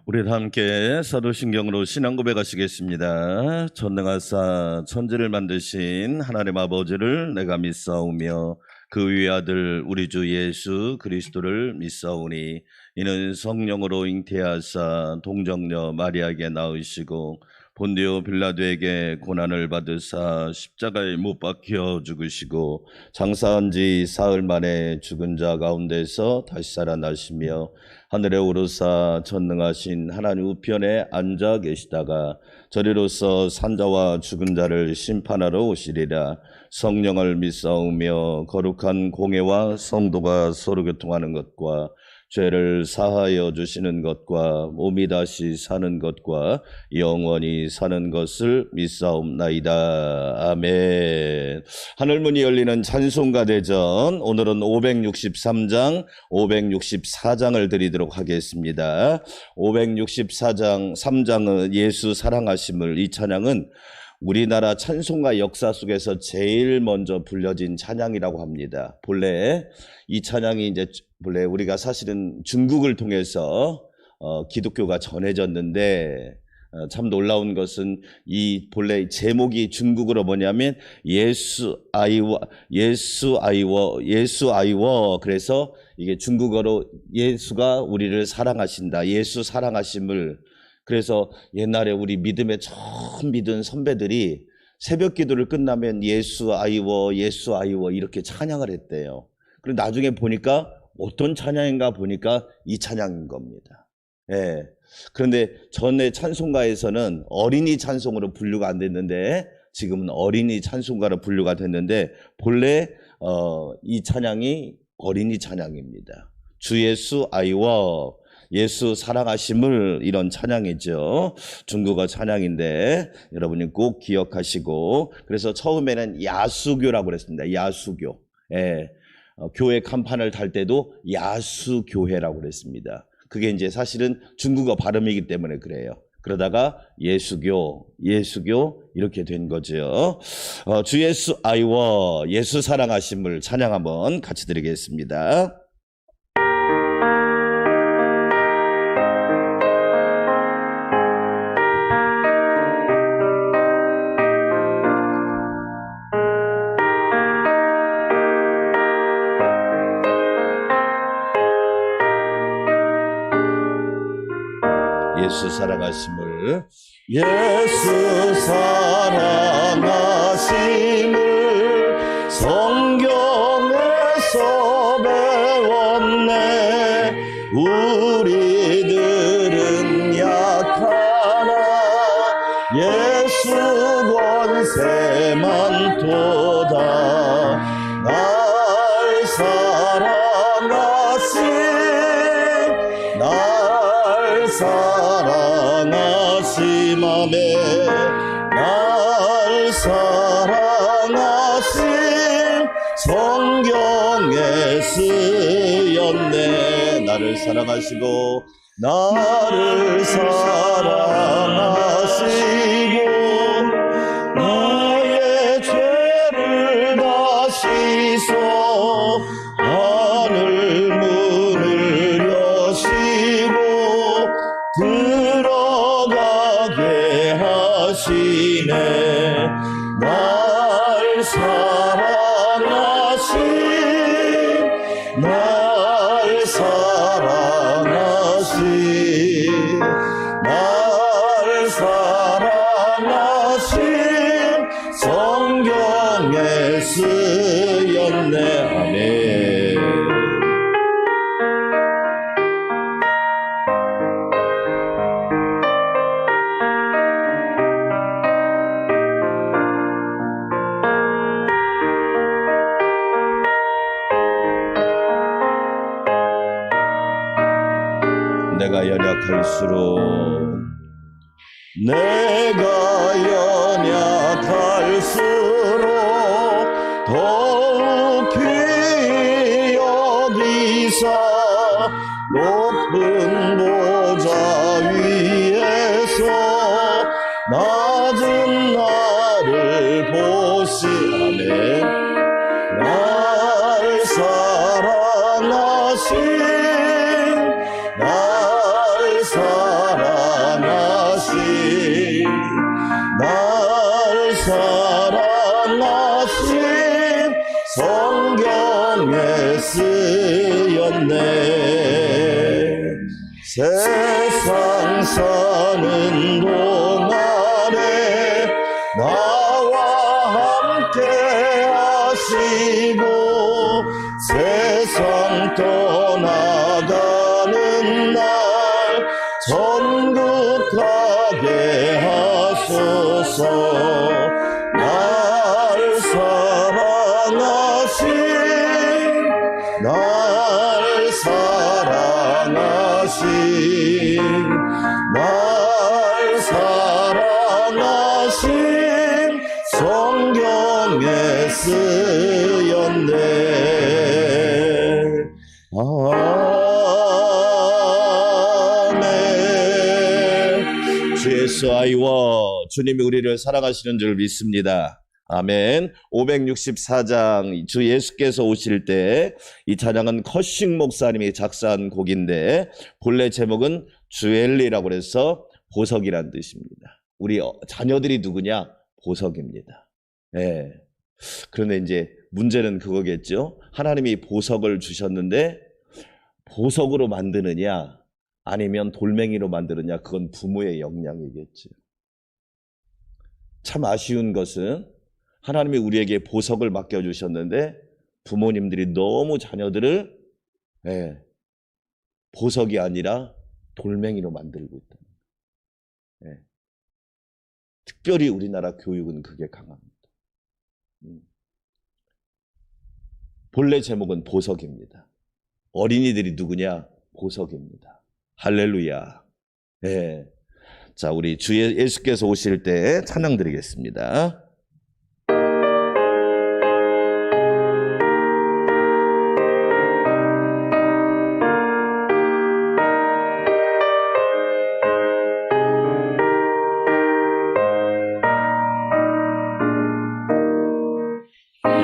우리 함께 사도신경으로 신앙 고백하시겠습니다. 전능하사 천지를 만드신 하나님 아버지를 내가 믿사오며 그 위의 아들 우리 주 예수 그리스도를 믿사오니 이는 성령으로 잉태하사 동정녀 마리아에게 낳으시고 본디오 빌라도에게 고난을 받으사 십자가에 못 박혀 죽으시고 장사한 지 사흘 만에 죽은 자 가운데서 다시 살아나시며 하늘에 오르사 전능하신 하나님 우편에 앉아 계시다가 저리로서 산자와 죽은 자를 심판하러 오시리라. 성령을 믿사오며 거룩한 공회와 성도가 서로 교통하는 것과 죄를 사하여 주시는 것과 몸이 다시 사는 것과 영원히 사는 것을 믿사옵나이다. 아멘. 하늘문이 열리는 찬송가 대전, 오늘은 563장, 564장을 드리도록 하겠습니다. 564장 3장은 예수 사랑하심을, 이 찬양은 우리나라 찬송가 역사 속에서 제일 먼저 불려진 찬양이라고 합니다. 본래 이 찬양이 본래 우리가 사실은 중국을 통해서 기독교가 전해졌는데 참 놀라운 것은 이 본래 제목이 중국어로 뭐냐면 예수 아이워 그래서 이게 중국어로 예수가 우리를 사랑하신다. 예수 사랑하심을. 그래서 옛날에 우리 믿음에 처음 믿은 선배들이 새벽 기도를 끝나면 예수 아이워 이렇게 찬양을 했대요. 그리고 나중에 보니까 어떤 찬양인가 보니까 이 찬양인 겁니다. 예. 그런데 전에 찬송가에서는 어린이 찬송으로 분류가 안 됐는데 지금은 어린이 찬송가로 분류가 됐는데 본래 이 찬양이 어린이 찬양입니다. 주 예수 아이워, 예수 사랑하심을, 이런 찬양이죠. 중국어 찬양인데 여러분이 꼭 기억하시고, 그래서 처음에는 야수교라고 그랬습니다. 야수교. 예. 교회 간판을 달 때도 야수교회라고 그랬습니다. 그게 이제 사실은 중국어 발음이기 때문에 그래요. 그러다가 예수교 이렇게 된 거죠. 주 예수 아이워, 예수 사랑하심을 찬양 한번 같이 드리겠습니다. 예수 사랑하심을, 예수 사랑하심을 성경에서 배웠네. 우리들은 약하나 예수 권세만 도다. 날 사랑하심, 날 사랑하심, 아멘. 날 사랑하심 성경에 쓰였네. 나를 사랑하시고, 나를 사랑하시고 나의 죄를 다 씻어 하늘 문을 여시고 들어가게 하시네. 날 사랑하신, 날 사랑하신, 날 사랑하신 성경에 쓰였네. 아멘. 내가 연약할수록, 내가 연약할수록 더욱 귀히 여기사 높은 보좌 위에서 낮은 나를 보시, 아멘. 날 사랑하신, 날 사랑하신 사랑하신 성경에 쓰였네. 세상 사는 동안에 나와 함께 하시고 세상 떠나가는 날 천국 가게 하소서. 날 사랑하신 날 사랑하신 성경에 쓰였네. 아멘. 주 예수 아이워 주님이 우리를 사랑하시는 줄 믿습니다. 아멘. 564장 주 예수께서 오실 때 이 찬양은 커싱 목사님이 작사한 곡인데 본래 제목은 주엘리라고 해서 보석이란 뜻입니다. 우리 자녀들이 누구냐? 보석입니다. 예. 그런데 이제 문제는 그거겠죠. 하나님이 보석을 주셨는데 보석으로 만드느냐 아니면 돌멩이로 만드느냐, 그건 부모의 역량이겠죠. 참 아쉬운 것은 하나님이 우리에게 보석을 맡겨주셨는데 부모님들이 너무 자녀들을 보석이 아니라 돌멩이로 만들고 있다. 특별히 우리나라 교육은 그게 강합니다. 본래 제목은 보석입니다. 어린이들이 누구냐? 보석입니다. 할렐루야. 네. 자, 우리 주 예수께서 오실 때 찬양 드리겠습니다.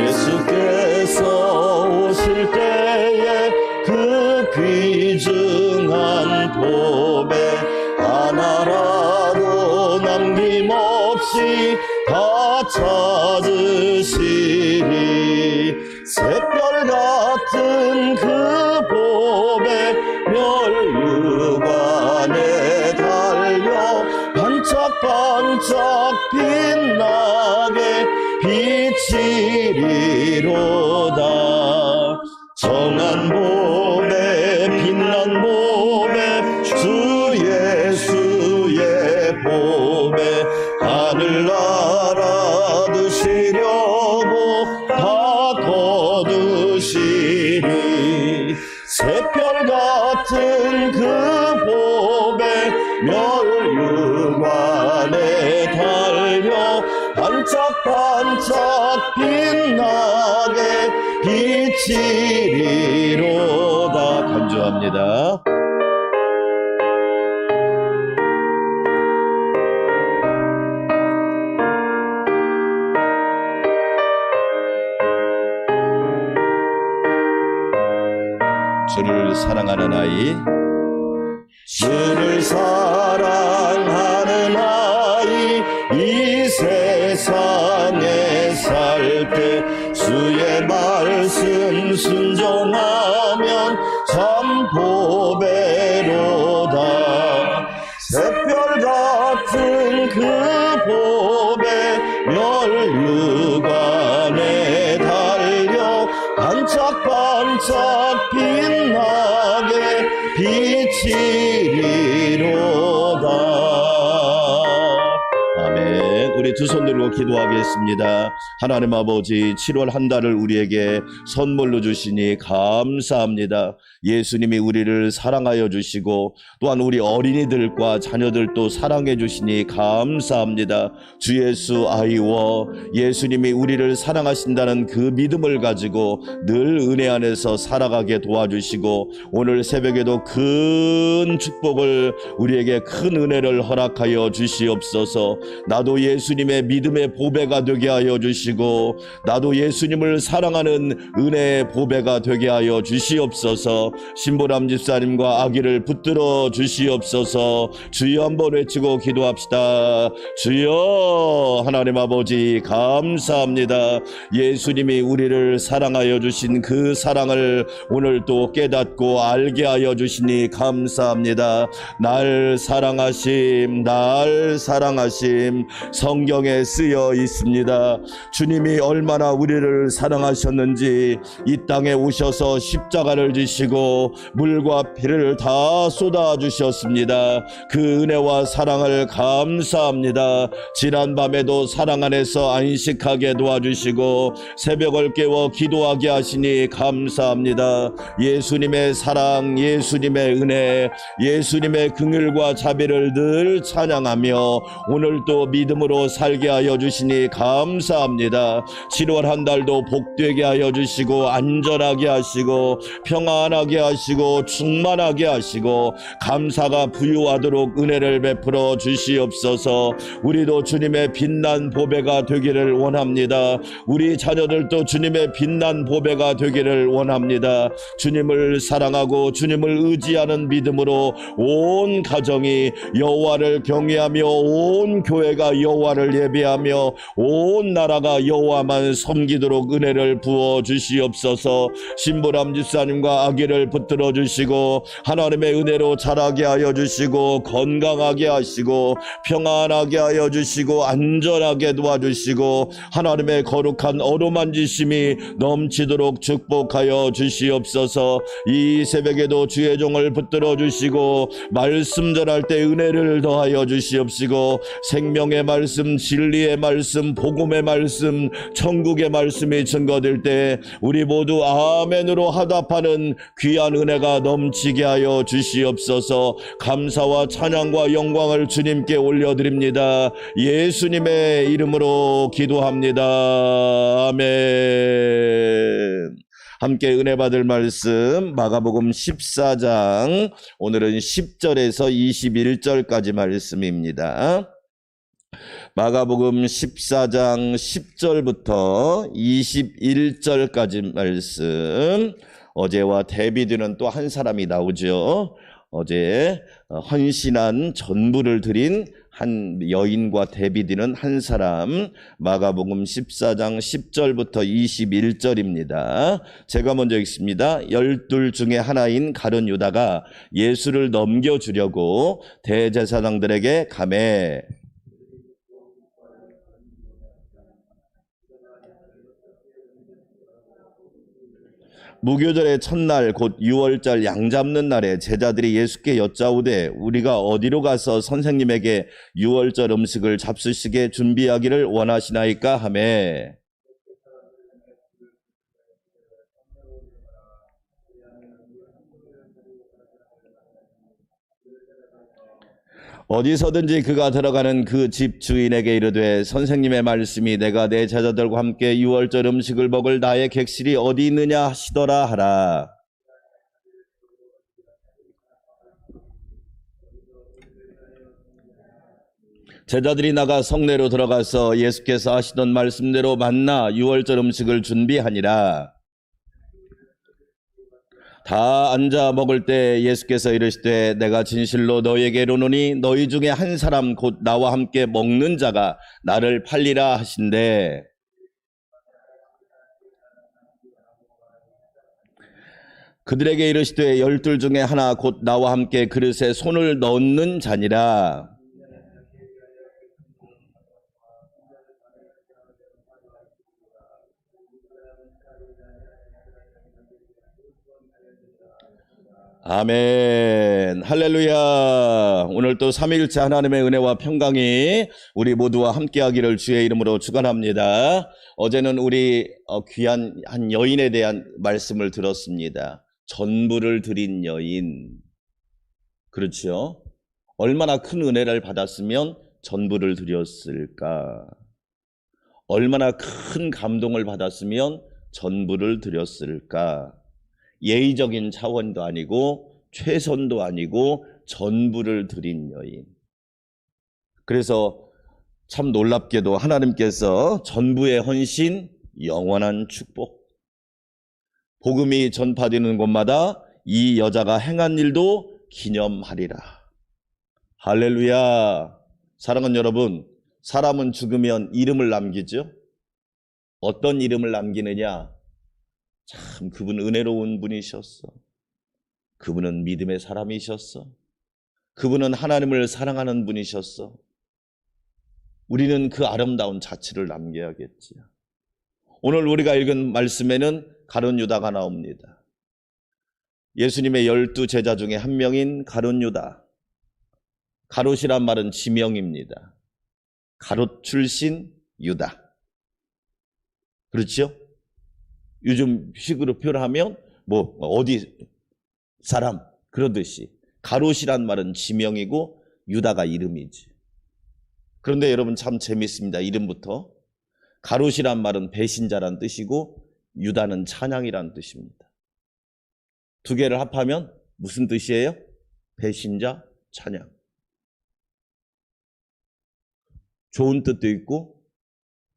예수께서 오실 때에 그 귀중한 봄에 하나라도 남김없이 다 찾으시리. 샛별 같은 그 봄에 멸류관에 달려 반짝반짝 빛나게 비치리로다. 정한 봄에 빛난 봄에 주 예수의 봄에 하늘나라 드시려고 다 거두시리. 샛별 같은 그 봄에 멸류관에 달려 반짝반짝 빛나게 비치리로다. 간주합니다. 주를 사랑하는 아이, 주를 사랑하는 아이, 이 세상에 살 때 주의 말씀 순종하면 참 보배로다. 샛별 같은 그 봄에 멸류관에 달려 반짝반짝 빛나게 비치리로다. 아멘. 우리 두 손 들고 기도하겠습니다. 하나님 아버지, 7월 한 달을 우리에게 선물로 주시니 감사합니다. 예수님이 우리를 사랑하여 주시고 또한 우리 어린이들과 자녀들도 사랑해 주시니 감사합니다. 주 예수 아이워, 예수님이 우리를 사랑하신다는 그 믿음을 가지고 늘 은혜 안에서 살아가게 도와주시고 오늘 새벽에도 큰 축복을, 우리에게 큰 은혜를 허락하여 주시옵소서. 나도 예수님이 예수님의 믿음의 보배가 되게 하여 주시고 나도 예수님을 사랑하는 은혜의 보배가 되게 하여 주시옵소서. 신보람 집사님과 아기를 붙들어 주시옵소서. 주여 한번 외치고 기도합시다. 주여. 하나님 아버지 감사합니다. 예수님이 우리를 사랑하여 주신 그 사랑을 오늘 또 깨닫고 알게 하여 주시니 감사합니다. 날 사랑하심 성경에 쓰여 있습니다. 주님이 얼마나 우리를 사랑하셨는지 이 땅에 오셔서 십자가를 지시고 물과 피를 다 쏟아 주셨습니다. 그 은혜와 사랑을 감사합니다. 지난 밤에도 사랑 안에서 안식하게 도와주시고 새벽을 깨워 기도하게 하시니 감사합니다. 예수님의 사랑, 예수님의 은혜, 예수님의 긍휼과 자비를 늘 찬양하며 오늘도 믿음으로 살게 하여 주시니 감사합니다. 7월 한 달도 복되게 하여 주시고 안전하게 하시고 평안하게 하시고 충만하게 하시고 감사가 부유하도록 은혜를 베풀어 주시옵소서. 우리도 주님의 빛난 보배가 되기를 원합니다. 우리 자녀들도 주님의 빛난 보배가 되기를 원합니다. 주님을 사랑하고 주님을 의지하는 믿음으로 온 가정이 여호와를 경외하며 온 교회가 여호와를 예배하며 온 나라가 여호와만 섬기도록 은혜를 부어 주시옵소서. 신보람 집사님과 아기를 붙들어 주시고 하나님의 은혜로 자라게 하여 주시고 건강하게 하시고 평안하게 하여 주시고 안전하게 도와주시고 하나님의 거룩한 어루만지심이 넘치도록 축복하여 주시옵소서. 이 새벽에도 주의 종을 붙들어 주시고 말씀 전할 때 은혜를 더하여 주시옵시고 생명의 말씀, 진리의 말씀, 복음의 말씀, 천국의 말씀이 증거될 때 우리 모두 아멘으로 화답하는 귀한 은혜가 넘치게 하여 주시옵소서. 감사와 찬양과 영광을 주님께 올려드립니다. 예수님의 이름으로 기도합니다. 아멘. 함께 은혜 받을 말씀 마가복음 14장 오늘은 10절에서 21절까지 말씀입니다. 마가복음 14장 10절부터 21절까지 말씀. 어제와 대비되는 또 한 사람이 나오죠. 어제 헌신한 전부를 드린 한 여인과 대비되는 한 사람. 마가복음 14장 10절부터 21절입니다. 제가 먼저 읽습니다. 12 중에 하나인 가룟 유다가 예수를 넘겨주려고 대제사장들에게 가매 무교절의 첫날 곧 6월절 양 잡는 날에 제자들이 예수께 여짜오되 우리가 어디로 가서 선생님에게 6월절 음식을 잡수시게 준비하기를 원하시나이까 하매 어디서든지 그가 들어가는 그 집 주인에게 이르되 선생님의 말씀이 내가 내 제자들과 함께 6월절 음식을 먹을 나의 객실이 어디 있느냐 하시더라 하라. 제자들이 나가 성내로 들어가서 예수께서 하시던 말씀대로 만나 6월절 음식을 준비하니라. 다 앉아 먹을 때 예수께서 이르시되 내가 진실로 너희에게 이르노니 너희 중에 한 사람 곧 나와 함께 먹는 자가 나를 팔리라 하신대. 그들에게 이르시되 12 중에 하나 곧 나와 함께 그릇에 손을 넣는 자니라. 아멘. 할렐루야. 오늘 또 삼위일체 하나님의 은혜와 평강이 우리 모두와 함께하기를 주의 이름으로 축원합니다. 어제는 우리 귀한 한 여인에 대한 말씀을 들었습니다. 전부를 드린 여인. 그렇죠? 얼마나 큰 은혜를 받았으면 전부를 드렸을까? 얼마나 큰 감동을 받았으면 전부를 드렸을까? 예의적인 차원도 아니고 최선도 아니고 전부를 드린 여인. 그래서 참 놀랍게도 하나님께서 전부의 헌신, 영원한 축복, 복음이 전파되는 곳마다 이 여자가 행한 일도 기념하리라. 할렐루야. 사랑하는 여러분, 사람은 죽으면 이름을 남기죠. 어떤 이름을 남기느냐? 참 그분 은혜로운 분이셨어. 그분은 믿음의 사람이셨어. 그분은 하나님을 사랑하는 분이셨어. 우리는 그 아름다운 자취를 남겨야겠지. 오늘 우리가 읽은 말씀에는 가룟 유다가 나옵니다. 예수님의 12 제자 중에 한 명인 가룟 유다. 가롯이란 말은 지명입니다. 가롯 출신 유다. 그렇죠? 요즘 식으로 표현하면 뭐 어디 사람 그러듯이 가롯이란 말은 지명이고 유다가 이름이지. 그런데 여러분 참 재밌습니다. 이름부터. 가롯이란 말은 배신자란 뜻이고 유다는 찬양이란 뜻입니다. 두 개를 합하면 무슨 뜻이에요? 배신자, 찬양. 좋은 뜻도 있고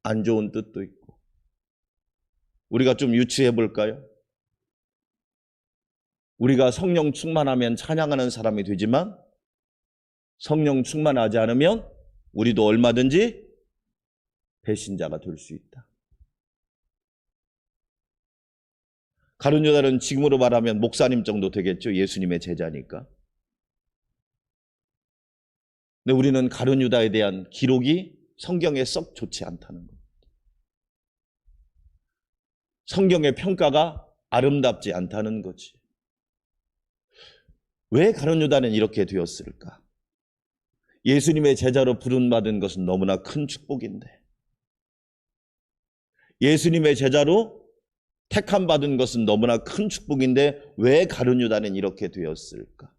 안 좋은 뜻도 있고. 우리가 좀 유추해 볼까요? 우리가 성령 충만하면 찬양하는 사람이 되지만 성령 충만하지 않으면 우리도 얼마든지 배신자가 될 수 있다. 가룟 유다는 지금으로 말하면 목사님 정도 되겠죠. 예수님의 제자니까. 근데 우리는 가룟 유다에 대한 기록이 성경에 썩 좋지 않다는 것. 성경의 평가가 아름답지 않다는 거지. 왜 가룟 유다는 이렇게 되었을까? 예수님의 제자로 부름받은 것은 너무나 큰 축복인데, 예수님의 제자로 택함 받은 것은 너무나 큰 축복인데 왜 가룟 유다는 이렇게 되었을까?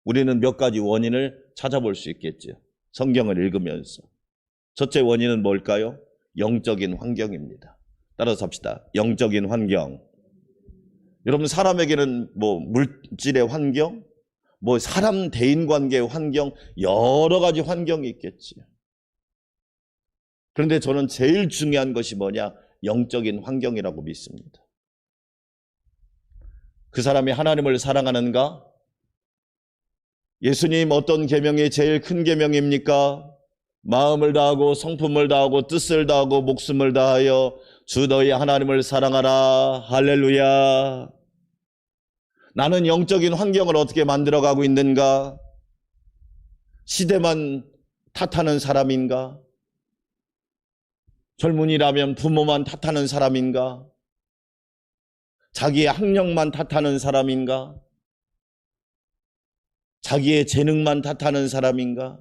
우리는 몇 가지 원인을 찾아볼 수 있겠죠. 성경을 읽으면서. 첫째 원인은 뭘까요? 영적인 환경입니다. 따라서 합시다. 영적인 환경. 여러분 사람에게는 뭐 물질의 환경, 뭐 사람 대인관계의 환경, 여러 가지 환경이 있겠지. 그런데 저는 제일 중요한 것이 뭐냐? 영적인 환경이라고 믿습니다. 그 사람이 하나님을 사랑하는가? 예수님 어떤 계명이 제일 큰 계명입니까? 마음을 다하고 성품을 다하고 뜻을 다하고 목숨을 다하여 주 너희 하나님을 사랑하라. 할렐루야. 나는 영적인 환경을 어떻게 만들어가고 있는가? 시대만 탓하는 사람인가? 젊은이라면 부모만 탓하는 사람인가? 자기의 학력만 탓하는 사람인가? 자기의 재능만 탓하는 사람인가?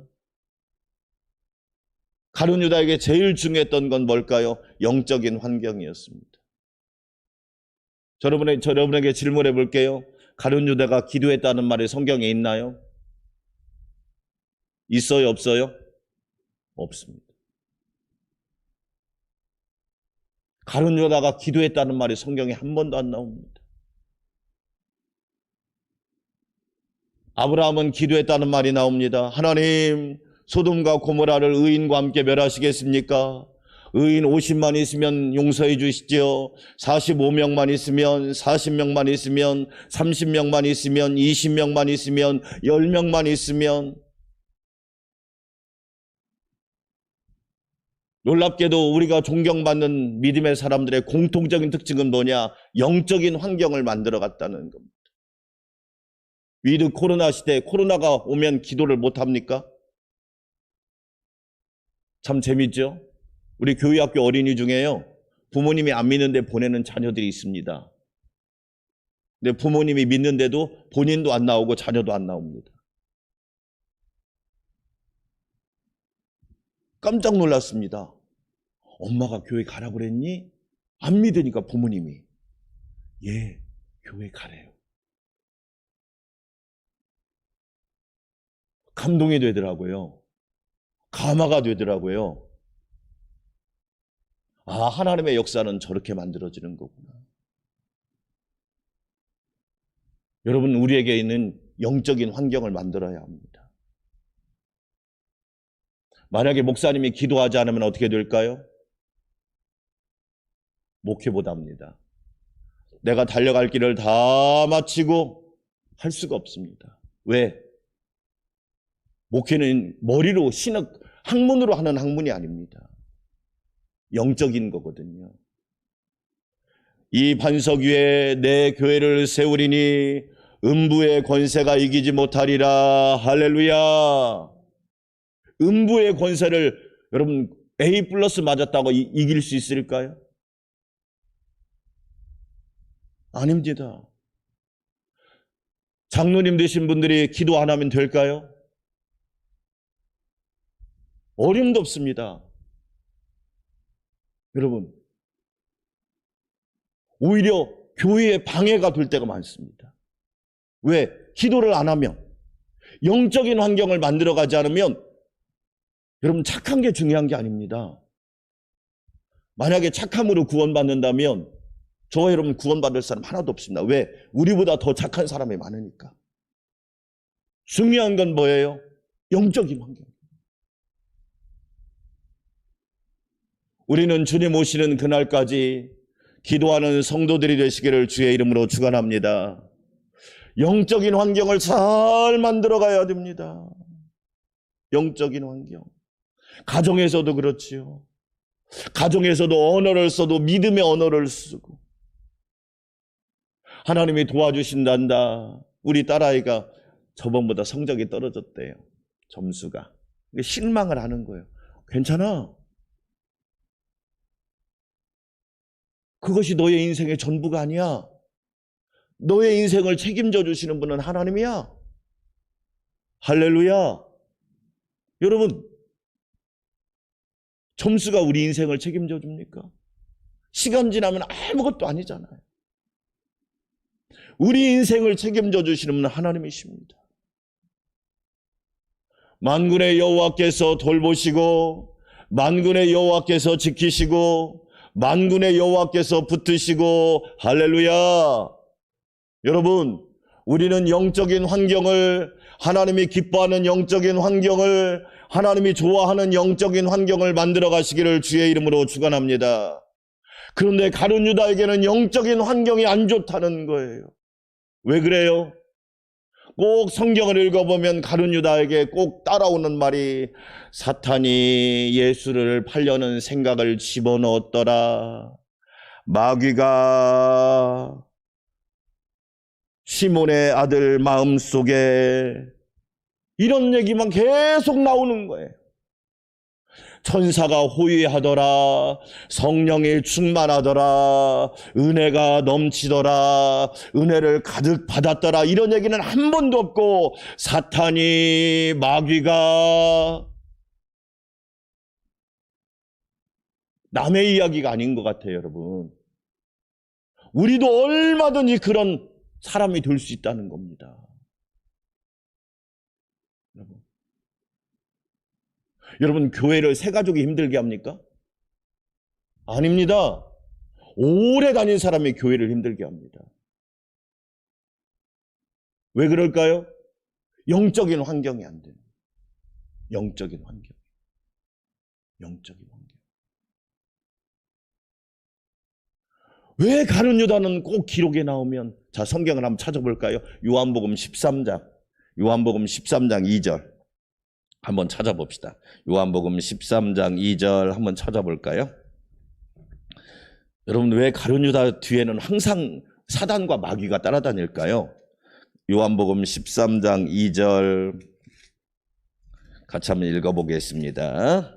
가룟 유다에게 제일 중요했던 건 뭘까요? 영적인 환경이었습니다. 여러분에게 질문해 볼게요. 가룟 유다가 기도했다는 말이 성경에 있나요? 있어요, 없어요? 없습니다. 가룟 유다가 기도했다는 말이 성경에 한 번도 안 나옵니다. 아브라함은 기도했다는 말이 나옵니다. 하나님, 소돔과 고모라를 의인과 함께 멸하시겠습니까? 의인 50만 있으면 용서해 주시죠. 45명만 있으면, 40명만 있으면, 30명만 있으면, 20명만 있으면, 10명만 있으면. 놀랍게도 우리가 존경받는 믿음의 사람들의 공통적인 특징은 뭐냐? 영적인 환경을 만들어 갔다는 겁니다. 위드 코로나 시대에 코로나가 오면 기도를 못합니까? 참 재밌죠? 우리 교회학교 어린이 중에요, 부모님이 안 믿는데 보내는 자녀들이 있습니다. 근데 부모님이 믿는데도 본인도 안 나오고 자녀도 안 나옵니다. 깜짝 놀랐습니다. 엄마가 교회 가라고 그랬니? 안 믿으니까 부모님이. 예, 교회 가래요. 감동이 되더라고요. 감화가 되더라고요. 아, 하나님의 역사는 저렇게 만들어지는 거구나. 여러분, 우리에게 있는 영적인 환경을 만들어야 합니다. 만약에 목사님이 기도하지 않으면 어떻게 될까요? 목회 못합니다. 내가 달려갈 길을 다 마치고 할 수가 없습니다. 왜? 목회는 머리로 학문으로 하는 학문이 아닙니다. 영적인 거거든요. 이 반석 위에 내 교회를 세우리니 음부의 권세가 이기지 못하리라. 할렐루야. 음부의 권세를 여러분 A+ 맞았다고 이길 수 있을까요? 아닙니다. 장로님 되신 분들이 기도 안 하면 될까요? 어림도 없습니다. 여러분, 오히려 교회에 방해가 될 때가 많습니다. 왜? 기도를 안 하면, 영적인 환경을 만들어가지 않으면 여러분 착한 게 중요한 게 아닙니다. 만약에 착함으로 구원받는다면 저와 여러분 구원받을 사람 하나도 없습니다. 왜? 우리보다 더 착한 사람이 많으니까. 중요한 건 뭐예요? 영적인 환경. 우리는 주님 오시는 그날까지 기도하는 성도들이 되시기를 주의 이름으로 축원합니다. 영적인 환경을 잘 만들어 가야 됩니다. 영적인 환경. 가정에서도 그렇지요. 가정에서도 언어를 써도 믿음의 언어를 쓰고 하나님이 도와주신단다. 우리 딸아이가 저번보다 성적이 떨어졌대요. 점수가. 실망을 하는 거예요. 괜찮아. 그것이 너의 인생의 전부가 아니야. 너의 인생을 책임져 주시는 분은 하나님이야. 할렐루야. 여러분, 점수가 우리 인생을 책임져 줍니까? 시간 지나면 아무것도 아니잖아요. 우리 인생을 책임져 주시는 분은 하나님이십니다. 만군의 여호와께서 돌보시고 만군의 여호와께서 지키시고 만군의 여호와께서 붙드시고 할렐루야. 여러분, 우리는 영적인 환경을, 하나님이 기뻐하는 영적인 환경을, 하나님이 좋아하는 영적인 환경을 만들어 가시기를 주의 이름으로 축원합니다. 그런데 가룟 유다에게는 영적인 환경이 안 좋다는 거예요. 왜 그래요? 꼭 성경을 읽어보면 가룟 유다에게 꼭 따라오는 말이 사탄이 예수를 팔려는 생각을 집어넣었더라. 마귀가 시몬의 아들 마음속에, 이런 얘기만 계속 나오는 거예요. 천사가 호위하더라, 성령이 충만하더라, 은혜가 넘치더라, 은혜를 가득 받았더라, 이런 얘기는 한 번도 없고 사탄이, 마귀가, 남의 이야기가 아닌 것 같아요. 여러분, 우리도 얼마든지 그런 사람이 될 수 있다는 겁니다. 여러분, 교회를 새 가족이 힘들게 합니까? 아닙니다. 오래 다닌 사람이 교회를 힘들게 합니다. 왜 그럴까요? 영적인 환경이 안 돼요. 영적인 환경. 영적인 환경. 왜 가룟 유다는 꼭 기록에 나오면, 자, 성경을 한번 찾아볼까요? 요한복음 13장 2절 한번 찾아봅시다. 요한복음 13장 2절 한번 찾아볼까요? 여러분, 왜 가룟 유다 뒤에는 항상 사단과 마귀가 따라다닐까요? 요한복음 13장 2절 같이 한번 읽어보겠습니다.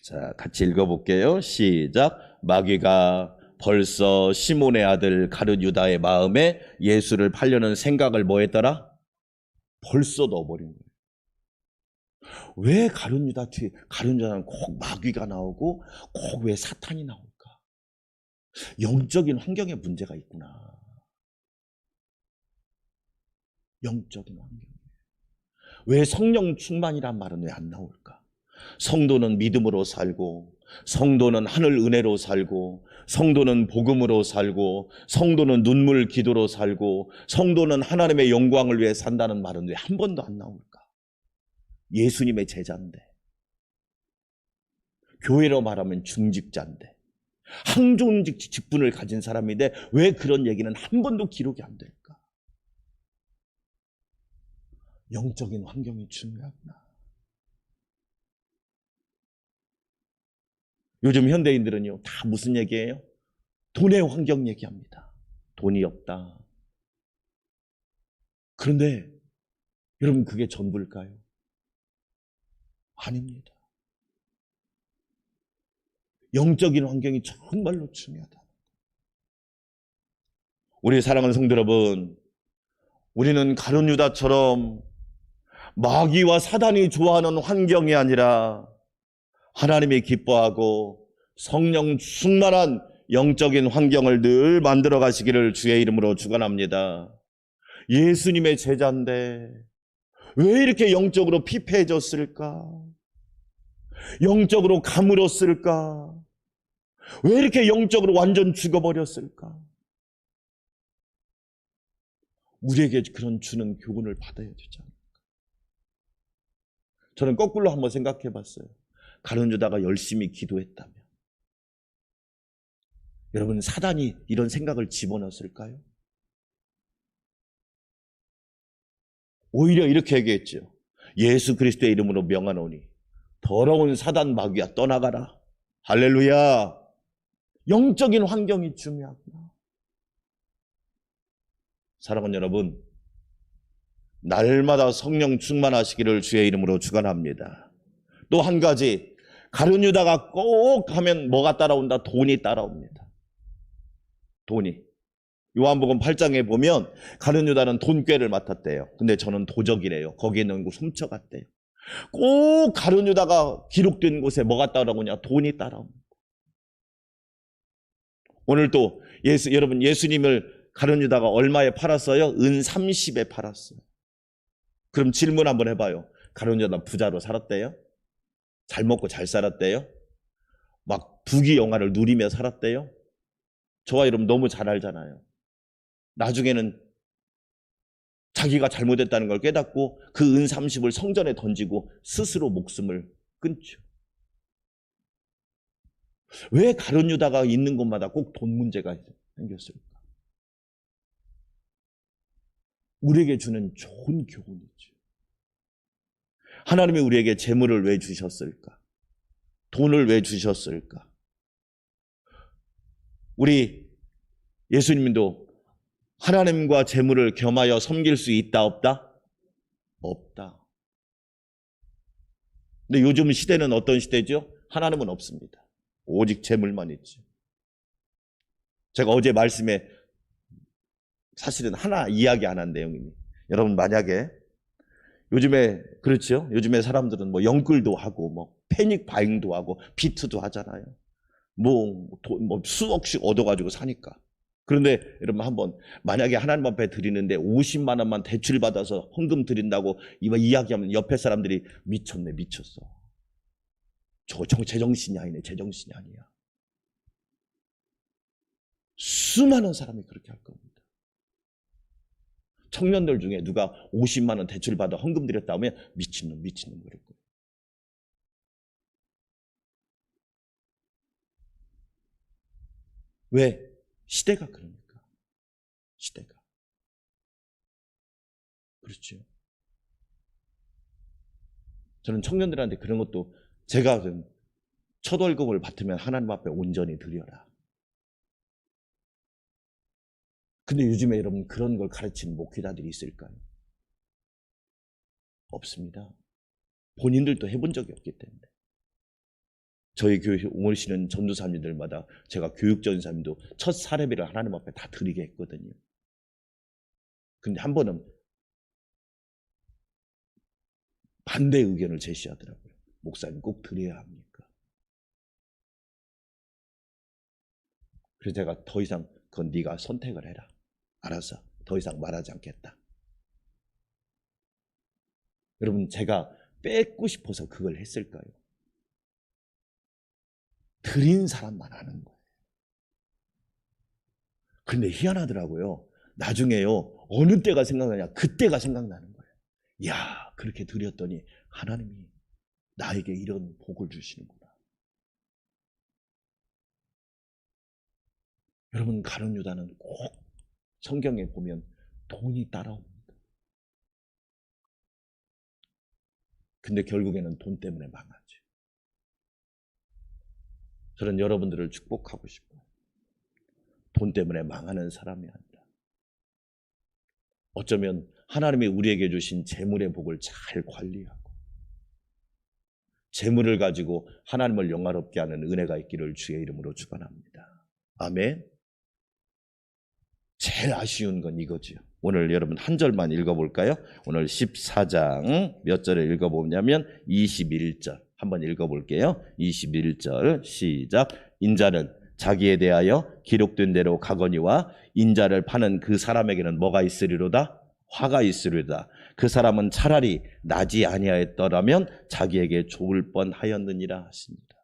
자, 같이 읽어볼게요. 시작. 마귀가 벌써 시몬의 아들 가룟 유다의 마음에 예수를 팔려는 생각을 뭐 했더라? 벌써 넣어버린 거예요. 왜 가룟 유다 뒤에, 가룟 유다는 꼭 마귀가 나오고 꼭 왜 사탄이 나올까? 영적인 환경에 문제가 있구나. 영적인 환경. 왜 성령 충만이란 말은 왜 안 나올까? 성도는 믿음으로 살고, 성도는 하늘 은혜로 살고, 성도는 복음으로 살고, 성도는 눈물 기도로 살고, 성도는 하나님의 영광을 위해 산다는 말은 왜 한 번도 안 나올까? 예수님의 제자인데, 교회로 말하면 중직자인데, 항종직 직분을 가진 사람인데 왜 그런 얘기는 한 번도 기록이 안 될까? 영적인 환경이 중요하구나. 요즘 현대인들은요, 다 무슨 얘기예요? 돈의 환경 얘기합니다. 돈이 없다. 그런데 여러분, 그게 전부일까요? 아닙니다. 영적인 환경이 정말로 중요하다. 우리 사랑하는 성도 여러분, 우리는 가룟 유다처럼 마귀와 사단이 좋아하는 환경이 아니라 하나님이 기뻐하고 성령 충만한 영적인 환경을 늘 만들어 가시기를 주의 이름으로 축원합니다. 예수님의 제자인데 왜 이렇게 영적으로 피폐해졌을까? 영적으로 가물었을까? 왜 이렇게 영적으로 완전 죽어버렸을까? 우리에게 그런 주는 교훈을 받아야 되지 않을까? 저는 거꾸로 한번 생각해 봤어요. 가룟 유다가 열심히 기도했다면 여러분, 사단이 이런 생각을 집어넣었을까요? 오히려 이렇게 얘기했죠. 예수 그리스도의 이름으로 명하노니 더러운 사단 마귀야, 떠나가라. 할렐루야. 영적인 환경이 중요하구나. 사랑하는 여러분, 날마다 성령 충만하시기를 주의 이름으로 축원합니다. 또 한 가지, 가룟 유다가 꼭 하면 뭐가 따라온다? 돈이 따라옵니다. 돈이. 요한복음 8장에 보면 가룟 유다는 돈꾀를 맡았대요. 근데 저는 도적이래요. 거기에 있는 거 훔쳐갔대요. 꼭 가룟 유다가 기록된 곳에 뭐가 따라오냐? 돈이 따라옵니다. 오늘 또 여러분, 예수님을 가룟 유다가 얼마에 팔았어요? 은 30에 팔았어요. 그럼 질문 한번 해봐요. 가룟 유다 부자로 살았대요? 잘 먹고 잘 살았대요? 막 부귀영화를 누리며 살았대요? 저와 여러분 너무 잘 알잖아요. 나중에는 자기가 잘못했다는 걸 깨닫고 그 은 30을 성전에 던지고 스스로 목숨을 끊죠. 왜 가룟 유다가 있는 곳마다 꼭 돈 문제가 생겼을까? 우리에게 주는 좋은 교훈이죠. 하나님이 우리에게 재물을 왜 주셨을까? 돈을 왜 주셨을까? 우리 예수님도 하나님과 재물을 겸하여 섬길 수 있다, 없다? 없다. 근데 요즘 시대는 어떤 시대죠? 하나님은 없습니다. 오직 재물만 있지. 제가 어제 말씀에 사실은 하나 이야기 안 한 내용입니다. 여러분, 만약에 요즘에 그렇죠? 요즘에 사람들은 뭐 영끌도 하고 뭐 패닉 바잉도 하고 비트도 하잖아요. 뭐 수억씩 얻어가지고 사니까. 그런데 여러분, 한번 만약에 하나님 앞에 드리는데 50만 원만 대출 받아서 헌금 드린다고 이야기하면 옆에 사람들이 미쳤네, 미쳤어. 저거 제정신이 아니네, 제정신이 아니야. 수많은 사람이 그렇게 할 겁니다. 청년들 중에 누가 50만 원 대출 받아 헌금 드렸다 하면 미친놈, 미친놈 그럴 거예요. 왜? 시대가 그러니까. 시대가. 그렇죠. 저는 청년들한테 그런 것도, 제가 첫 월급을 받으면 하나님 앞에 온전히 드려라. 근데 요즘에 여러분, 그런 걸 가르치는 목회자들이 있을까요? 없습니다. 본인들도 해본 적이 없기 때문에. 저희 교회 오시는 전도사님들마다 제가 교육전사님도 첫 사례비를 하나님 앞에 다 드리게 했거든요. 근데 한 번은 반대 의견을 제시하더라고요. 목사님 꼭 드려야 합니까? 그래서 제가 더 이상 그건 네가 선택을 해라. 알았어. 더 이상 말하지 않겠다. 여러분, 제가 뺏고 싶어서 그걸 했을까요? 드린 사람만 하는 거예요. 근데 희한하더라고요. 나중에요, 어느 때가 생각나냐? 그때가 생각나는 거예요. 이야, 그렇게 드렸더니 하나님이 나에게 이런 복을 주시는구나. 여러분, 가룟 유다는 꼭 성경에 보면 돈이 따라옵니다. 근데 결국에는 돈 때문에 망하죠. 저는 여러분들을 축복하고 싶어요. 돈 때문에 망하는 사람이 아니라 어쩌면 하나님이 우리에게 주신 재물의 복을 잘 관리하고 재물을 가지고 하나님을 영화롭게 하는 은혜가 있기를 주의 이름으로 축원합니다. 아멘. 제일 아쉬운 건 이거지요. 오늘 여러분 한 절만 읽어볼까요? 오늘 14장 몇 절을 읽어보냐면 21절 한번 읽어볼게요. 21절 시작. 인자는 자기에 대하여 기록된 대로 가거니와 인자를 파는 그 사람에게는 뭐가 있으리로다? 화가 있으리로다. 그 사람은 차라리 나지 아니하였더라면 자기에게 좋을 뻔하였느니라 하십니다.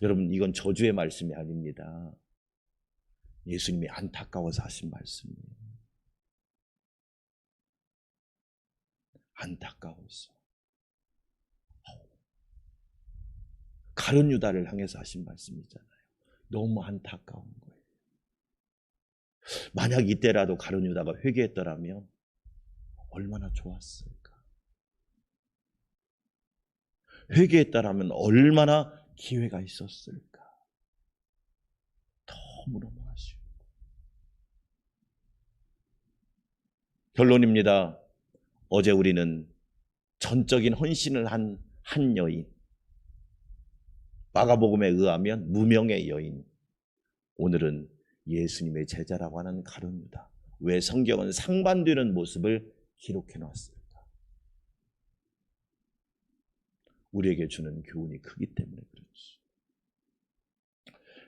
여러분, 이건 저주의 말씀이 아닙니다. 예수님이 안타까워서 하신 말씀이에요. 안타까워서. 가룟 유다를 향해서 하신 말씀이잖아요. 너무 안타까운 거예요. 만약 이때라도 가룟 유다가 회개했더라면 얼마나 좋았을까? 회개했더라면 얼마나 기회가 있었을까? 너무너무 아쉬워. 결론입니다. 어제 우리는 전적인 헌신을 한 여인, 마가복음에 의하면 무명의 여인, 오늘은 예수님의 제자라고 하는 가룟 유다. 왜 성경은 상반되는 모습을 기록해 놨을까? 우리에게 주는 교훈이 크기 때문에 그렇지.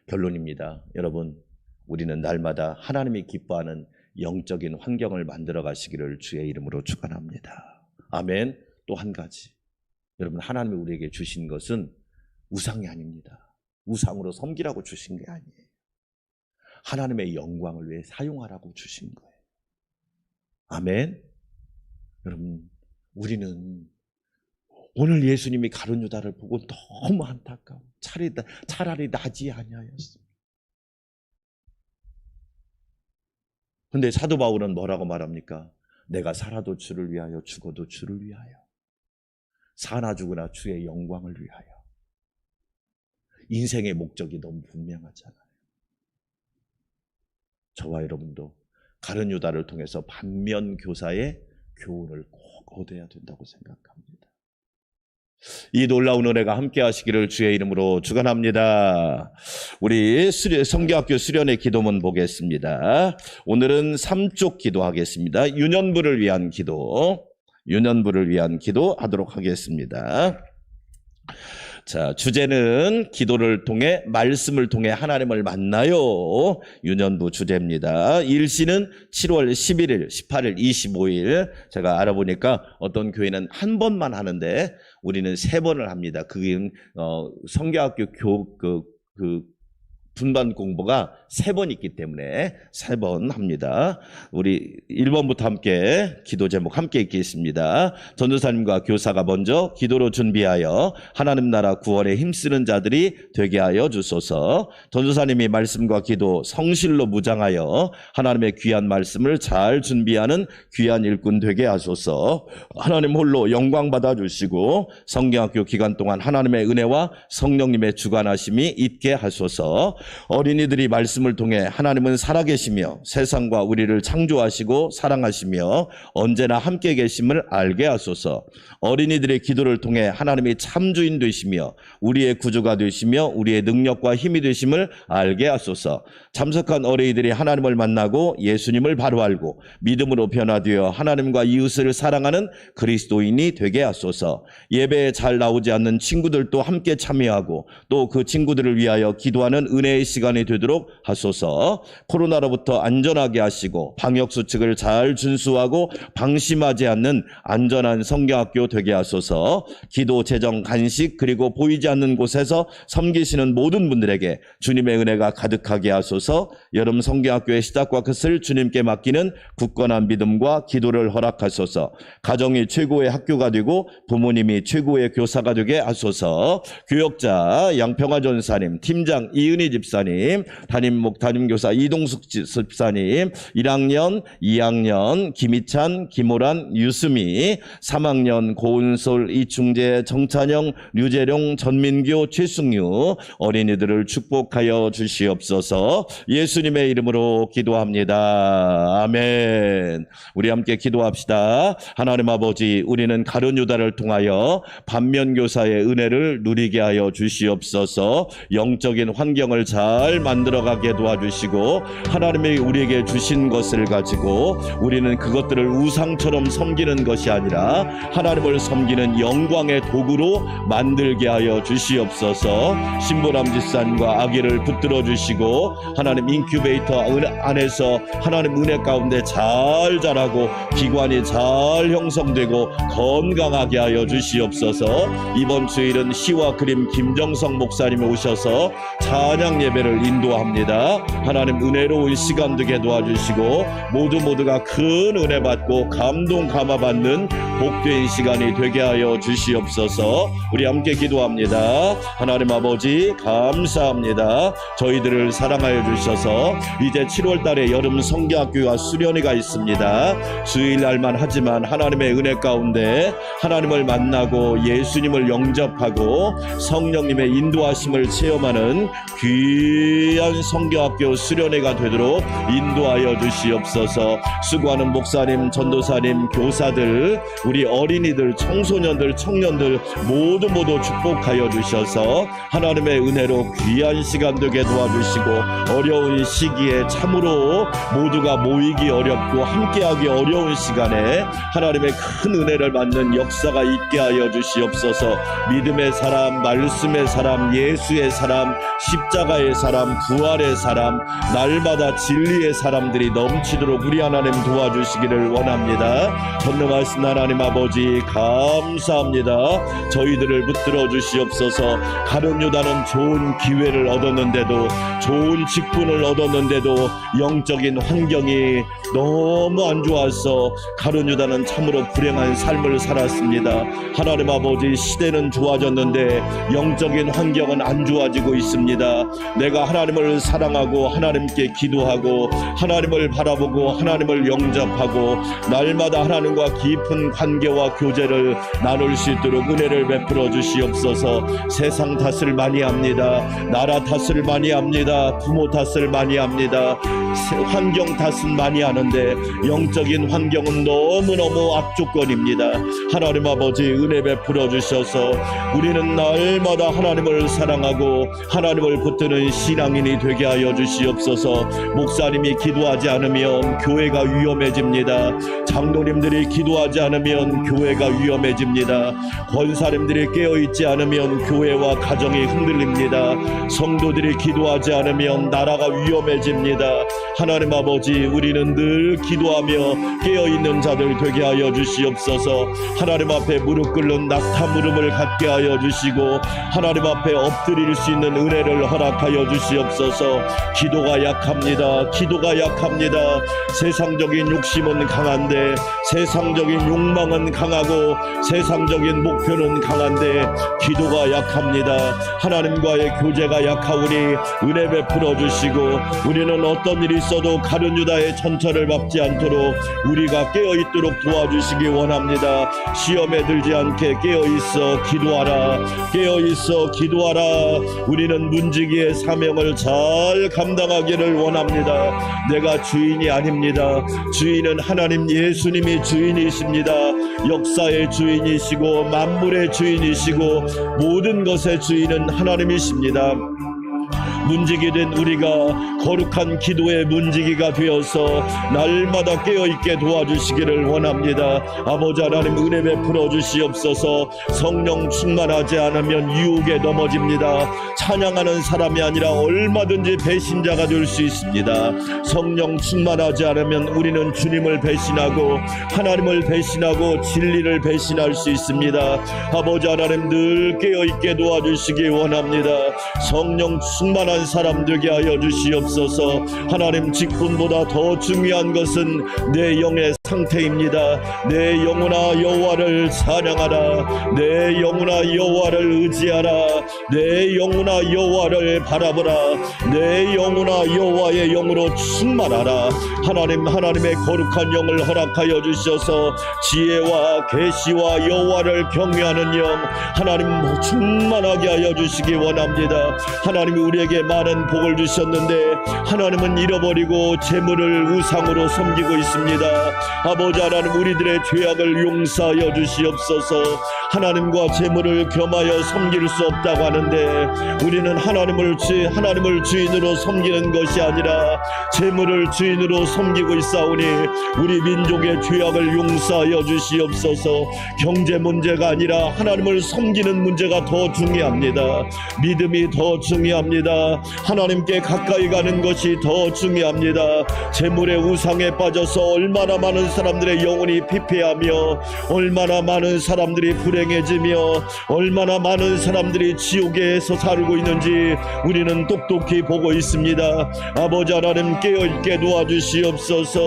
결론입니다. 여러분, 우리는 날마다 하나님이 기뻐하는 영적인 환경을 만들어 가시기를 주의 이름으로 축원합니다. 아멘. 또 한 가지, 여러분, 하나님이 우리에게 주신 것은 우상이 아닙니다. 우상으로 섬기라고 주신 게 아니에요. 하나님의 영광을 위해 사용하라고 주신 거예요. 아멘. 여러분, 우리는 오늘 예수님이 가룟 유다를 보고 너무 안타까워. 차라리 나지 아니하였습니다. 근데 사도 바울은 뭐라고 말합니까? 내가 살아도 주를 위하여 죽어도 주를 위하여, 사나 죽으나 주의 영광을 위하여. 인생의 목적이 너무 분명하잖아요. 저와 여러분도 가룟 유다를 통해서 반면 교사의 교훈을 꼭 얻어야 된다고 생각합니다. 이 놀라운 은혜가 함께 하시기를 주의 이름으로 축원합니다. 우리 성교학교 수련회 기도문 보겠습니다. 오늘은 3쪽 기도하겠습니다. 유년부를 위한 기도, 유년부를 위한 기도 하도록 하겠습니다. 자, 주제는 기도를 통해, 말씀을 통해 하나님을 만나요. 유년부 주제입니다. 일시는 7월 11일, 18일, 25일. 제가 알아보니까 어떤 교회는 한 번만 하는데 우리는 3번을 합니다. 그게 성교학교 분반 공부가 3번 있기 때문에 3번 합니다. 우리 1번부터 함께 기도 제목 함께 읽겠습니다. 전도사님과 교사가 먼저 기도로 준비하여 하나님 나라 구원에 힘쓰는 자들이 되게 하여 주소서. 전도사님이 말씀과 기도 성실로 무장하여 하나님의 귀한 말씀을 잘 준비하는 귀한 일꾼 되게 하소서. 하나님 홀로 영광 받아 주시고 성경학교 기간 동안 하나님의 은혜와 성령님의 주관하심이 있게 하소서. 어린이들이 말씀을 통해 하나님은 살아계시며 세상과 우리를 창조하시고 사랑하시며 언제나 함께 계심을 알게 하소서. 어린이들의 기도를 통해 하나님이 참주인 되시며 우리의 구주가 되시며 우리의 능력과 힘이 되심을 알게 하소서. 참석한 어린이들이 하나님을 만나고 예수님을 바로 알고 믿음으로 변화되어 하나님과 이웃을 사랑하는 그리스도인이 되게 하소서. 예배에 잘 나오지 않는 친구들도 함께 참여하고 또 그 친구들을 위하여 기도하는 은혜의 은혜의 시간이 되도록 하소서. 코로나로부터 안전하게 하시고 방역수칙을 잘 준수하고 방심하지 않는 안전한 성경학교 되게 하소서. 기도, 재정, 간식 그리고 보이지 않는 곳에서 섬기시는 모든 분들에게 주님의 은혜가 가득하게 하소서. 여름 성경학교의 시작과 끝을 주님께 맡기는 굳건한 믿음과 기도를 허락하소서. 가정이 최고의 학교가 되고 부모님이 최고의 교사가 되게 하소서. 교역자 양평화 전사님, 팀장 이은희 집사님, 담임교사 이동숙 집사님, 1학년, 2학년 김희찬, 김호란, 유수미, 3학년 고은솔, 이충재, 정찬영, 류재룡, 전민규, 최승유 어린이들을 축복하여 주시옵소서. 예수님의 이름으로 기도합니다. 아멘. 우리 함께 기도합시다. 하나님 아버지, 우리는 가룟 유다를 통하여 반면교사의 은혜를 누리게 하여 주시옵소서. 영적인 환경을 잘 만들어가게 도와주시고 하나님이 우리에게 주신 것을 가지고 우리는 그것들을 우상처럼 섬기는 것이 아니라 하나님을 섬기는 영광의 도구로 만들게 하여 주시옵소서. 신보람 집사님과 아기를 붙들어 주시고 하나님 인큐베이터 안에서 하나님 은혜 가운데 잘 자라고 기관이 잘 형성되고 건강하게 하여 주시옵소서. 이번 주일은 시와 그림 김정성 목사님이 오셔서 찬양 예배를 인도합니다. 하나님 은혜로운 시간 되게 도와주시고 모두가 큰 은혜 받고 감동 감화받는 복된 시간이 되게 하여 주시옵소서. 우리 함께 기도합니다. 하나님 아버지 감사합니다. 저희들을 사랑하여 주셔서 이제 7월 달에 여름 성경학교가 수련회가 있습니다. 주일날만 하지만 하나님의 은혜 가운데 하나님을 만나고 예수님을 영접하고 성령님의 인도하심을 체험하는 귀한 성경학교 수련회가 되도록 인도하여 주시옵소서. 수고하는 목사님, 전도사님, 교사들, 우리 어린이들, 청소년들, 청년들 모두 축복하여 주셔서 하나님의 은혜로 귀한 시간 되게 도와주시고 어려운 시기에 참으로 모두가 모이기 어렵고 함께하기 어려운 시간에 하나님의 큰 은혜를 받는 역사가 있게 하여 주시옵소서. 믿음의 사람, 말씀의 사람, 예수의 사람, 십자가의 사람, 부활의 사람, 날마다 진리의 사람들이 넘치도록 우리 하나님 도와주시기를 원합니다. 전능하신 하나님 아버지 감사합니다. 저희들을 붙들어 주시옵소서. 가룟 유다는 좋은 기회를 얻었는데도, 좋은 직분을 얻었는데도 영적인 환경이 너무 안 좋아서 가룟 유다는 참으로 불행한 삶을 살았습니다. 하나님 아버지, 시대는 좋아졌는데 영적인 환경은 안 좋아지고 있습니다. 내가 하나님을 사랑하고 하나님께 기도하고 하나님을 바라보고 하나님을 영접하고 날마다 하나님과 깊은 관계와 교제를 나눌 수 있도록 은혜를 베풀어 주시옵소서. 세상 탓을 많이 합니다. 나라 탓을 많이 합니다. 부모 탓을 많이 합니다. 환경 탓은 많이 하는데 영적인 환경은 너무너무 악조건입니다. 하나님 아버지, 은혜 베풀어 주셔서 우리는 날마다 하나님을 사랑하고 하나님을 붙드는 신앙인이 되게 하여 주시옵소서. 목사님이 기도하지 않으면 교회가 위험해집니다. 장로님들이 기도하지 않으면 교회가 위험해집니다. 권사님들이 깨어있지 않으면 교회와 가정이 흔들립니다. 성도들이 기도하지 않으면 나라가 위험해집니다. 하나님 아버지, 우리는 늘 기도하며 깨어있는 자들 되게 하여 주시옵소서. 하나님 앞에 무릎 꿇는 낙타 무릎을 갖게 하여 주시고 하나님 앞에 엎드릴 수 있는 은혜를 허락하여 주시옵소서. 기도가 약합니다. 기도가 약합니다. 세상적인 욕심은 강한데, 세상적인 욕망은 강하고 세상적인 목표는 강한데 기도가 약합니다. 하나님과의 교제가 약하오니 은혜 베풀어 주시고 우리는 어떤 일이 있어도 가룟 유다의 천처를 밟지 않도록 우리가 깨어있도록 도와주시기 원합니다. 시험에 들지 않게 깨어있어 기도하라. 깨어있어 기도하라. 우리는 문지기의 사명을 잘 감당하기를 원합니다. 내가 주인이 아닙니다. 주인은 하나님 예수님이 주인이십니다. 역사의 주인이시고 만물의 주인이시고 모든 것의 주인은 하나님이십니다. 문지기 된 우리가 거룩한 기도의 문지기가 되어서 날마다 깨어있게 도와주시기를 원합니다. 아버지 하나님 은혜 베풀어 주시옵소서. 성령 충만하지 않으면 유혹에 넘어집니다. 찬양하는 사람이 아니라 얼마든지 배신자가 될 수 있습니다. 성령 충만하지 않으면 우리는 주님을 배신하고 하나님을 배신하고 진리를 배신할 수 있습니다. 아버지 하나님 늘 깨어있게 도와주시기 원합니다. 성령 충만한 사람 되게 하여 주시옵소서. 하나님 직분보다 더 중요한 것은 내 영의 상태입니다. 내 영혼아 여호와를 찬양하라. 내 영혼아 여호와를 의지하라. 내 영혼아 여호와를 바라보라. 내 영혼아 여호와의 영으로 충만하라. 하나님의 거룩한 영을 허락하여 주셔서 지혜와 계시와 여호와를 경외하는 영 하나님 충만하게 하여 주시기 원합니다. 하나님이 우리에게 많은 복을 주셨는데 하나님은 잃어버리고 재물을 우상으로 섬기고 있습니다. 아버지 하나님 우리들의 죄악을 용서하여 주시옵소서. 하나님과 재물을 겸하여 섬길 수 없다고 하는데 우리는 하나님을 주인으로 섬기는 것이 아니라 재물을 주인으로 섬기고 있사오니 우리 민족의 죄악을 용서하여 주시옵소서. 경제 문제가 아니라 하나님을 섬기는 문제가 더 중요합니다. 믿음이 더 중요합니다. 하나님께 가까이 가는 것이 더 중요합니다. 재물의 우상에 빠져서 얼마나 많은 사람들의 영혼이 피폐하며 얼마나 많은 사람들이 불행해지며 얼마나 많은 사람들이 지옥에서 살고 있는지 우리는 똑똑히 보고 있습니다. 아버지 하나님 깨어있게 도와주시옵소서.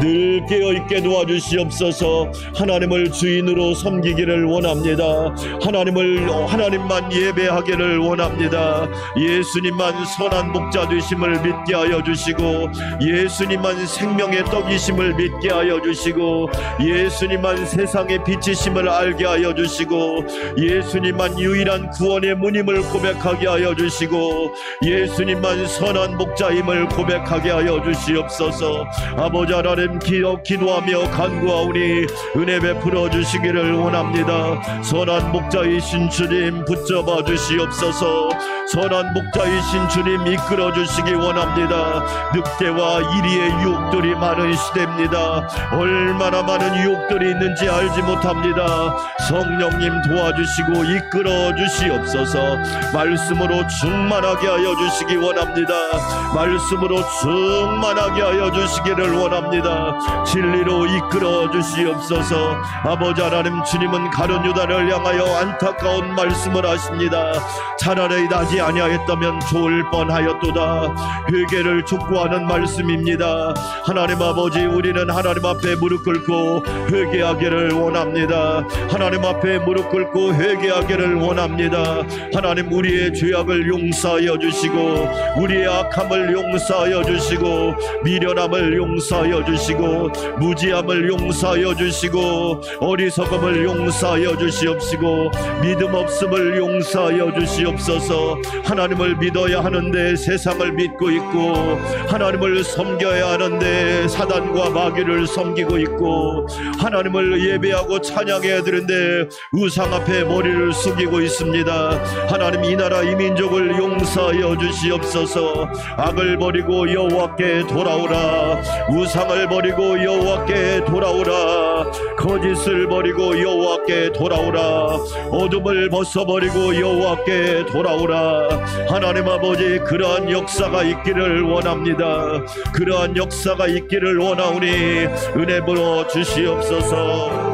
늘 깨어있게 도와주시옵소서. 하나님을 주인으로 섬기기를 원합니다. 하나님만 예배하기를 원합니다. 예수님만 선한 목자 되심을 믿게 하여 주시고 예수님만 생명의 떡이심을 믿게 하여 주시고 예수님만 세상의 빛이심을 알게 하여 주시고 예수님만 유일한 구원의 문임을 고백하게 하여 주시고 예수님만 선한 목자임을 고백하게 하여 주시옵소서. 아버지 하나님 기도하며 간구하오니 은혜 베풀어 주시기를 원합니다. 선한 목자이신 주님 붙잡아 주시옵소서. 선한 목자이신 주님 이끌어 주시기 원합니다. 늑대와 이리의 유혹들이 많은 시대입니다. 얼마나 많은 유혹들이 있는지 알지 못합니다. 성령님 도와주시고 이끌어 주시옵소서. 말씀으로 충만하게 하여 주시기 원합니다. 말씀으로 충만하게 하여 주시기를 원합니다. 진리로 이끌어 주시옵소서. 아버지 하나님 주님은 가룟 유다를 향하여 안타까운 말씀을 하십니다. 차라리 나지 아니하였다면 좋을 뻔하였도다. 회개를 촉구하는 말씀입니다. 하나님 아버지 우리는 하나님 앞에 무릎 꿇고 회개하기를 원합니다. 하나님 앞에 무릎 꿇고 회개하기를 원합니다. 하나님 우리의 죄악을 용서하여 주시고 우리의 악함을 용서하여 주시고 미련함을 용서하여 주시고 무지함을 용서하여 주시고 어리석음을 용서하여 주시옵시고 믿음 없음을 용서하여 주시옵소서. 하나님을 믿어야 하는데 세상을 믿고 있고 하나님을 섬겨야 하는데 사단과 마귀를 섬기고 있고 하나님을 예배하고 찬양해야 되는데 우상 앞에 머리를 숙이고 있습니다. 하나님 이 나라 이 민족을 용서하여 주시옵소서. 악을 버리고 여호와께 돌아오라. 우상을 버리고 여호와께 돌아오라. 거짓을 버리고 여호와께 돌아오라. 어둠을 벗어버리고 여호와께 돌아오라. 하나님 아버지 그러한 역사가 있기를 원합니다. 그러한 역사가 있기를 원하오니 은혜 부어 주시옵소서.